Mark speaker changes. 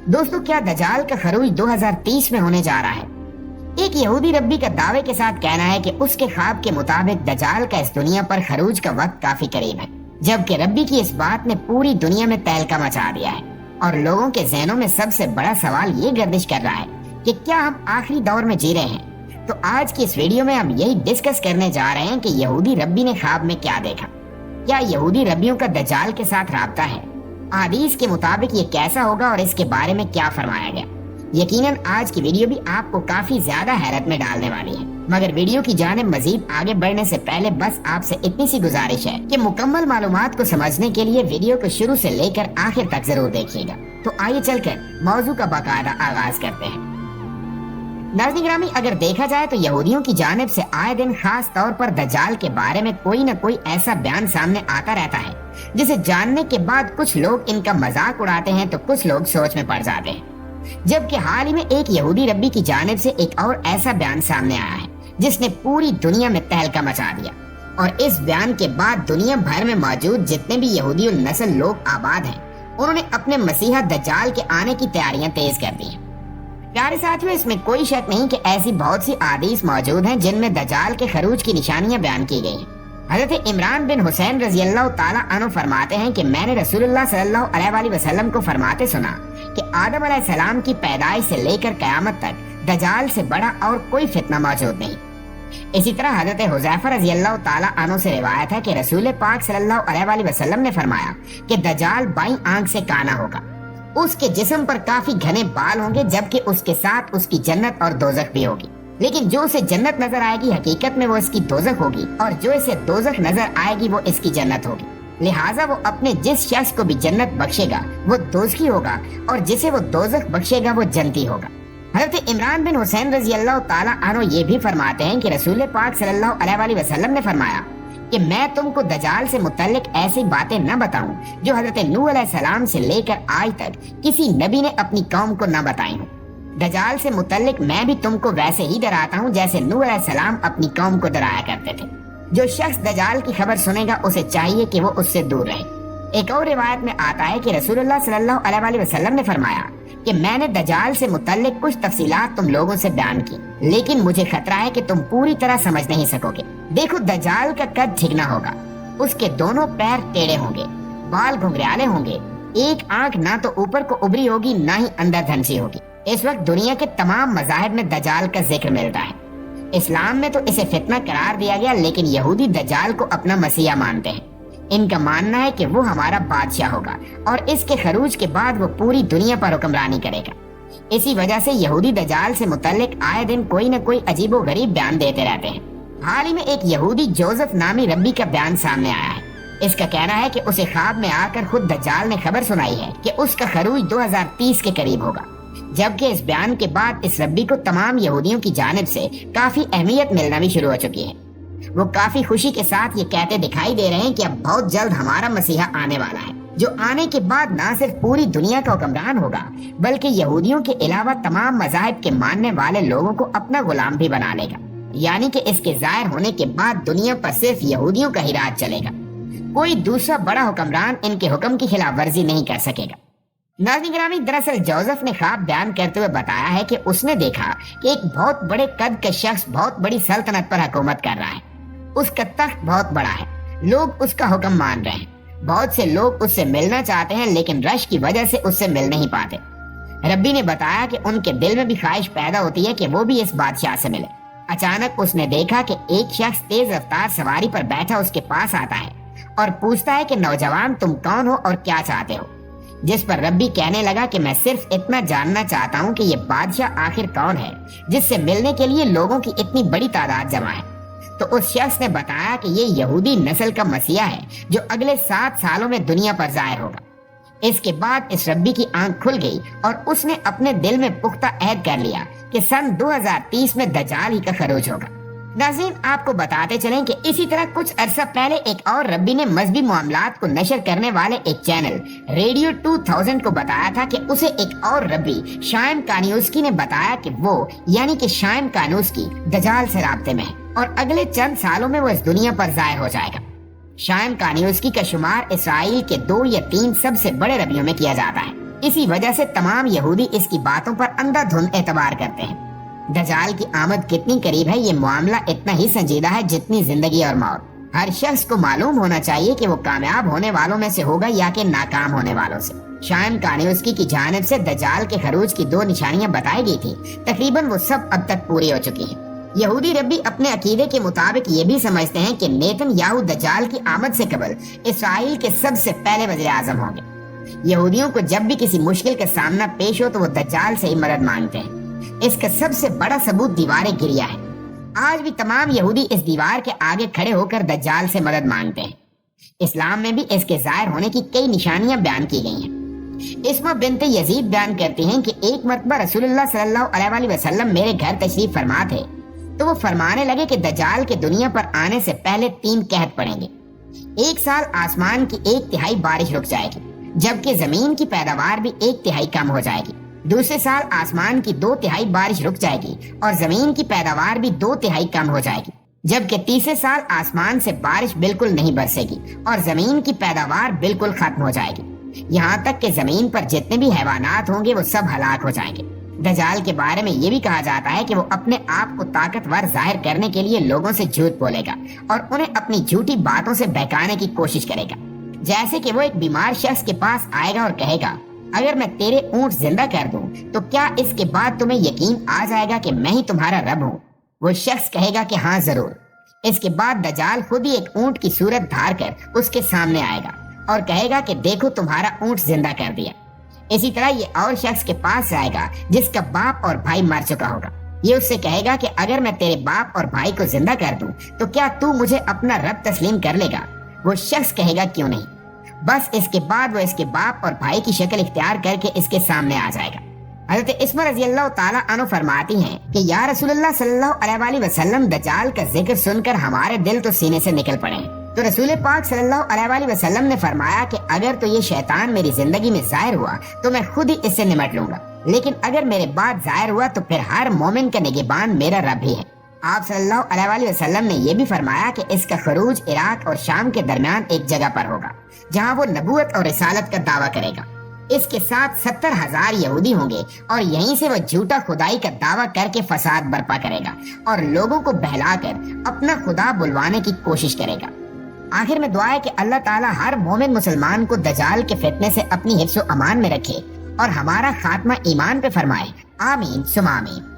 Speaker 1: दोस्तों, क्या दजाल का खरूज 2030 में होने जा रहा है? एक यहूदी रब्बी का दावे के साथ कहना है कि उसके ख्वाब के मुताबिक दजाल का इस दुनिया पर खरूज का वक्त काफी करीब है, जबकि रब्बी की इस बात ने पूरी दुनिया में तहलका मचा दिया है और लोगों के जहनों में सबसे बड़ा सवाल ये गर्दिश कर रहा है कि क्या हम आखिरी दौर में जी रहे हैं। तो आज की इस वीडियो में हम यही डिस्कस करने जा रहे हैं कि यहूदी रब्बी ने ख्वाब में क्या देखा, क्या यहूदी रब्बियों का दजाल के साथ राब्ता है, हदीस के मुताबिक ये कैसा होगा और इसके बारे में क्या फरमाया गया। यकीनन आज की वीडियो भी आपको काफी ज्यादा हैरत में डालने वाली है, मगर वीडियो की जानिब मजीद आगे बढ़ने से पहले बस आपसे इतनी सी गुजारिश है कि मुकम्मल मालूमात को समझने के लिए वीडियो को शुरू से लेकर आखिर तक जरूर देखिएगा। तो आइए चलकर मौजू का बाकायदा आगाज करते हैं। नाज़रीन ग्रामी, अगर देखा जाए तो यहूदियों की जानिब से आए दिन खास तौर पर दज्जाल के बारे में कोई न कोई ऐसा बयान सामने आता रहता है जिसे जानने के बाद कुछ लोग इनका मजाक उड़ाते हैं तो कुछ लोग सोच में पड़ जाते हैं। जबकि हाल ही में एक यहूदी रब्बी की जानिब से एक और ऐसा बयान सामने आया है जिसने पूरी दुनिया में तहलका मचा दिया, और इस बयान के बाद दुनिया भर में मौजूद जितने भी यहूदी नस्ल लोग आबाद हैं, उन्होंने अपने मसीहा दज्जाल के आने की तैयारियां तेज कर दी हैं। प्यारे साथियों, इसमें कोई शक नहीं कि ऐसी बहुत सी अहादीस मौजूद हैं जिनमें दज्जाल के खरूज की निशानियां बयान की गई हैं। हज़रत इमरान बिन हुसैन रज़ी अल्लाह ताला अन्हु फरमाते हैं कि मैंने रसूलुल्लाह सल्लल्लाहु अलैहि वसल्लम को फरमाते सुना कि आदम अलैहिस्सलाम की पैदाइश से लेकर क़यामत तक दज्जाल से बड़ा और कोई फितना मौजूद नहीं। इसी तरह हज़रत हुज़ैफा रज़ी अल्लाह ताला अन्हु से रिवायत है कि रसूल पाक सल्लल्लाहु अलैहि वसल्लम ने फरमाया कि दज्जाल बाईं आंख से काना होगा, उसके जिस्म पर काफी घने बाल होंगे, जबकि उसके साथ उसकी जन्नत और दोजख भी होगी। लेकिन जो उसे जन्नत नजर आएगी हकीकत में वो इसकी दोजख होगी, और जो इसे दोजख नजर आएगी वो इसकी जन्नत होगी। लिहाजा वो अपने जिस शख्स को भी जन्नत बख्शेगा वो दोजखी होगा, और जिसे वो दोजख बख्शेगा वो जन्नती होगा। हज़रत इमरान बिन हुसैन रज़ी अल्लाह ताला अन्हु ये भी फरमाते हैं कि रसूल पाक सल्लल्लाहु अलैहि वसल्लम ने फरमाया कि मैं तुमको दज्जाल से मुतल्लिक ऐसी बातें न बताऊं जो हज़रत नूह अलैहिस्सलाम से लेकर आज तक किसी नबी ने अपनी कौम को न बताई हूं। दज्जाल से मुतल्लिक मैं भी तुमको वैसे ही डराता हूं जैसे नूह अलैहिस्सलाम अपनी कौम को डराया करते थे। जो शख्स दज्जाल की खबर सुनेगा उसे चाहिए कि वो उससे दूर रहे। एक और रिवायत में आता है कि रसूलुल्लाह सल्लल्लाहु अलैहि वसल्लम ने फरमाया कि मैंने दज्जाल से मुतल्लिक कुछ तफसीलात तुम लोगों से बयान की, लेकिन मुझे खतरा है कि तुम पूरी तरह समझ नहीं सकोगे। देखो, दज्जाल का कद ठिकना होगा, उसके दोनों पैर टेढ़े होंगे, बाल घुंघराले होंगे, एक आंख ना तो ऊपर को उभरी होगी ना ही अंदर धंसी होगी। इस वक्त दुनिया के तमाम मज़ाहिब में दज्जाल का जिक्र मिलता है। इस्लाम में तो इसे फितना करार दिया गया, लेकिन यहूदी दज्जाल को अपना मसीहा मानते हैं। इनका मानना है कि वो हमारा बादशाह होगा और इसके खरूज के बाद वो पूरी दुनिया पर हुक्मरानी करेगा। इसी वजह से यहूदी दज्जाल से मुतल्लिक आए दिन कोई न कोई अजीबो गरीब बयान देते रहते हैं। हाल ही में एक यहूदी जोसेफ नामी रब्बी का बयान सामने आया है। इसका कहना है कि उसे ख्वाब में आकर खुद दज्जाल ने खबर सुनाई है कि उसका खरूज 2030 के करीब होगा। जबकि इस बयान के बाद इस रब्बी को तमाम यहूदियों की जानिब से काफी अहमियत मिलना भी शुरू हो चुकी है। वो काफी खुशी के साथ ये कहते दिखाई दे रहे हैं कि अब बहुत जल्द हमारा मसीहा आने वाला है, जो आने के बाद न सिर्फ पूरी दुनिया का हुक्मरान होगा बल्कि यहूदियों के अलावा तमाम मज़ाहिब के मानने वाले लोगों को अपना गुलाम भी बना लेगा। यानी कि इसके जाहिर होने के बाद दुनिया पर सिर्फ यहूदियों का ही राज चलेगा, कोई दूसरा बड़ा हुक्मरान इनके हुक्म की खिलाफ वर्जी नहीं कर सकेगा। नाज़रीन गिरामी, दरअसल जोसेफ ने ख्वाब बयान करते हुए बताया है कि उसने देखा कि एक बहुत बड़े कद का शख्स बहुत बड़ी सल्तनत पर हुकूमत कर रहा है। उसका तख्त बहुत बड़ा है, लोग उसका हुक्म मान रहे हैं। बहुत से लोग उससे मिलना चाहते हैं लेकिन रश की वजह से उससे मिल नहीं पाते। रब्बी ने बताया कि उनके दिल में भी ख्वाहिश पैदा होती है कि वो भी इस बादशाह से मिले। अचानक उसने देखा कि एक शख्स तेज रफ्तार सवारी पर बैठा उसके पास आता है और पूछता है कि नौजवान, तुम कौन हो और क्या चाहते हो? जिस पर रब्बी कहने लगा कि मैं सिर्फ इतना जानना चाहता हूँ कि ये बादशाह आखिर कौन है जिससे मिलने के लिए लोगों की इतनी बड़ी तादाद जमा है। तो उस शख्स ने बताया कि ये यहूदी नस्ल का मसीहा है जो अगले 7 सालों में दुनिया पर जाहिर होगा। इसके बाद इस रब्बी की आंख खुल गई और उसने अपने दिल में पुख्ता अहद कर लिया कि सन 2030 में दज्जाल ही का खरूज होगा। नाज़रीन, आपको बताते चलें कि इसी तरह कुछ अरसा पहले एक और रब्बी ने मजहबी मामलात को नशर करने वाले एक चैनल रेडियो 2000 को बताया था कि उसे एक और रब्बी शाइम कानियोस्की ने बताया कि वो यानी कि शाइम कानियोस्की दज्जाल से राब्ते में है और अगले चंद सालों में वो इस दुनिया पर जाहिर हो जाएगा। शाइम कानियोस्की का शुमार इसराइल के 2 या 3 सबसे बड़े रब्बियों में किया जाता है। इसी वजह से तमाम यहूदी इसकी बातों पर अंधाधुंध एतबार करते हैं। दजाल की आमद कितनी करीब है, ये मामला इतना ही संजीदा है जितनी जिंदगी और मौत। हर शख्स को मालूम होना चाहिए कि वो कामयाब होने वालों में से होगा या कि नाकाम होने वालों से। शाम कानियोस्की की जानिब से दज्जाल के खरूज की 2 निशानियां बताई गई थी, तकरीबन वो सब अब तक पूरी हो चुकी हैं। यहूदी रब्बी अपने अकीदे के मुताबिक ये भी समझते हैं कि नेतन्याहू दज्जाल की आमद से कबल इसराइल के सबसे पहले वज़ीर आज़म होंगे। यहूदियों को जब भी किसी मुश्किल का सामना पेश हो तो वो दज्जाल से ही मदद मांगते हैं। इसका सबसे बड़ा सबूत दीवार गिरिया है। आज भी तमाम यहूदी इस दीवार के आगे खड़े होकर दज्जाल से मदद मांगते हैं। इस्लाम में भी इसके जाहिर होने की कई निशानियां बयान की गई हैं। इस्मा बिन्त यजीद बयान करती हैं कि एक मरतबा रसूलुल्लाह सल्लल्लाहु अलैहि वसल्लम मेरे घर तशरीफ फरमा थे, तो वो फरमाने लगे कि दज्जाल के दुनिया पर आने से पहले 3 कहत पड़ेंगे। 1 साल आसमान की 1/3 बारिश रुक जाएगी, जबकि जमीन की पैदावार भी 1/3 कम हो जाएगी। दूसरे साल आसमान की 2/3 बारिश रुक जाएगी और जमीन की पैदावार भी 2/3 कम हो जाएगी, जबकि तीसरे साल आसमान से बारिश बिल्कुल नहीं बरसेगी और जमीन की पैदावार बिल्कुल खत्म हो जाएगी। यहाँ तक कि जमीन पर जितने भी हैवानात होंगे वो सब हलाक हो जाएंगे। दज्जाल के बारे में ये भी कहा जाता है कि वो अपने आप को ताकतवर जाहिर करने के लिए लोगों से झूठ बोलेगा और उन्हें अपनी झूठी बातों से बहकाने की कोशिश करेगा। जैसे कि वो एक बीमार शख्स के पास आएगा और कहेगा, अगर मैं तेरे ऊंट जिंदा कर दूं तो क्या इसके बाद तुम्हें यकीन आ जाएगा कि मैं ही तुम्हारा रब हूँ? वो शख्स कहेगा कि हाँ जरूर। इसके बाद दज्जाल खुद ही एक ऊंट की सूरत धार कर उसके सामने आएगा और कहेगा कि देखो तुम्हारा ऊंट जिंदा कर दिया। इसी तरह ये और शख्स के पास आएगा जिसका बाप और भाई मर चुका होगा। ये उससे कहेगा कि अगर मैं तेरे बाप और भाई को जिंदा कर दूं तो क्या तू मुझे अपना रब तस्लीम कर लेगा? वो शख्स कहेगा क्यों नहीं। बस इसके बाद वो इसके बाप और भाई की शक्ल इख्तियार करके इसके सामने आ जाएगा। हज़रत इस्मा रज़ियल्लाहु ताला अन्हु फरमाती हैं कि या रसूलुल्लाह सल्लल्लाहु अलैहि वसल्लम दज्जाल का जिक्र सुनकर हमारे दिल तो सीने से निकल पड़े। तो रसूल पाक सल्लल्लाहु अलैहि वसल्लम ने फरमाया कि अगर तो ये शैतान मेरी जिंदगी में जाहिर हुआ तो मैं खुद ही इससे निमट लूंगा, लेकिन अगर मेरे बाद जाहिर हुआ तो फिर हर मोमिन का निगहबान मेरा रब ही है। आप सल्लल्लाहु अलैहि वसल्लम ने यह भी फरमाया कि इसका खरूज इराक और शाम के दरमियान एक जगह पर होगा जहाँ वो नबूवत और रिसालत का दावा करेगा। इसके साथ 70,000 यहूदी होंगे और यहीं से वह झूठा खुदाई का दावा करके फसाद बर्पा करेगा और लोगों को बहलाकर अपना खुदा बुलवाने की कोशिश करेगा। आखिर में दुआ है कि अल्लाह ताला हर मोमिन मुसलमान को दज्जाल के फितने से अपनी हिफ्ज़ व अमान में रखे और हमारा खात्मा ईमान पे फरमाए। आमीन सुमा आमीन।